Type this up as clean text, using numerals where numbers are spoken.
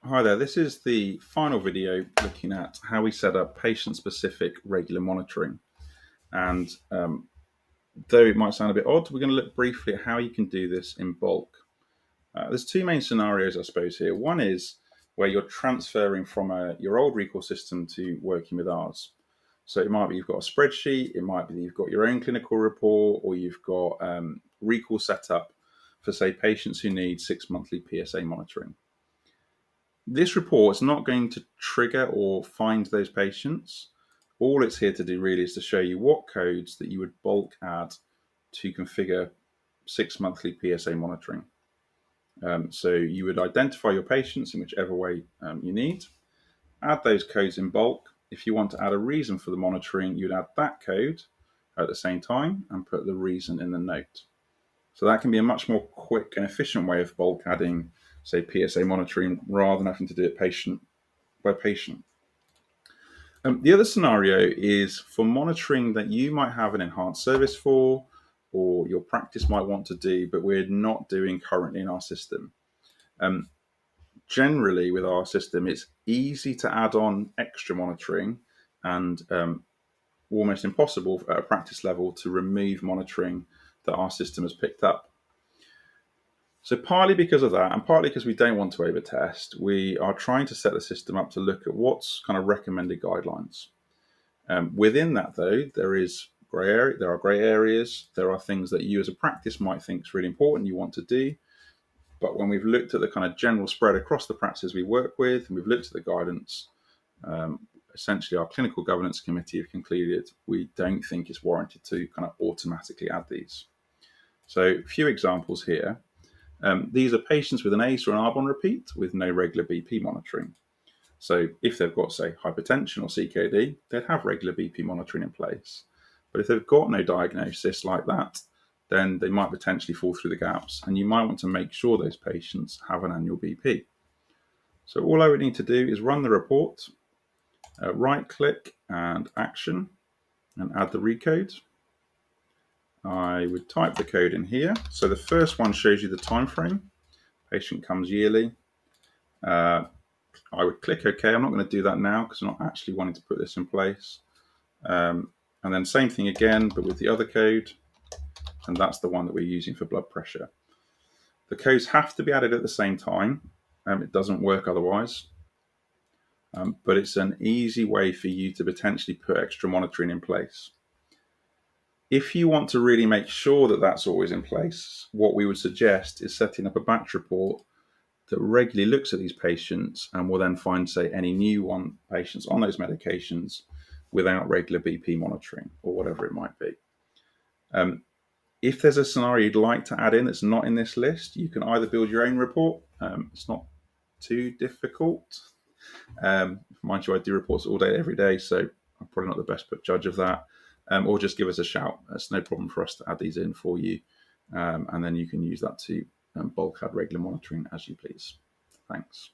Hi there, this is the final video looking at how we set up patient-specific regular monitoring. And though it might sound a bit odd, we're going to look briefly at how you can do this in bulk. There's two main scenarios, I suppose, here. One is where you're transferring from your old recall system to working with ours. So it might be you've got a spreadsheet, it might be that you've got your own clinical report, or you've got recall set up for, say, patients who need 6 monthly PSA monitoring. This report is not going to trigger or find those patients. All it's here to do really is to show you what codes that you would bulk add to configure 6 monthly PSA monitoring. So you would identify your patients in whichever way you need, add those codes in bulk. If you want to add a reason for the monitoring, you'd add that code at the same time and put the reason in the note. So that can be a much more quick and efficient way of bulk adding, say, PSA monitoring rather than having to do it patient by patient. The other scenario is for monitoring that you might have an enhanced service for, or your practice might want to do, but we're not doing currently in our system. Generally, with our system, it's easy to add on extra monitoring and almost impossible at a practice level to remove monitoring that our system has picked up. So partly because of that, and partly because we don't want to overtest, we are trying to set the system up to look at what's kind of recommended guidelines. Within that, though, there are grey areas. There are things that you as a practice might think is really important, you want to do. But when we've looked at the kind of general spread across the practices we work with, and we've looked at the guidance, essentially our clinical governance committee have concluded we don't think it's warranted to kind of automatically add these. So a few examples here. These are patients with an ACE or an ARB on repeat with no regular BP monitoring. So if they've got, say, hypertension or CKD, they'd have regular BP monitoring in place. But if they've got no diagnosis like that, then they might potentially fall through the gaps, and you might want to make sure those patients have an annual BP. So all I would need to do is run the report, right-click and action, and add the recode. I would type the code in here. So the first one shows you the time frame. Patient comes yearly. I would click OK. I'm not going to do that now because I'm not actually wanting to put this in place. And then same thing again, but with the other code. And that's the one that we're using for blood pressure. The codes have to be added at the same time. It doesn't work otherwise. But it's an easy way for you to potentially put extra monitoring in place. If you want to really make sure that that's always in place, what we would suggest is setting up a batch report that regularly looks at these patients and will then find, say, any new patients on those medications without regular BP monitoring or whatever it might be. If there's a scenario you'd like to add in that's not in this list, you can either build your own report. It's not too difficult. Mind you, I do reports all day, every day, so I'm probably not the best judge of that. Or just give us a shout. That's no problem for us to add these in for you. And then you can use that to bulk add regular monitoring as you please. Thanks.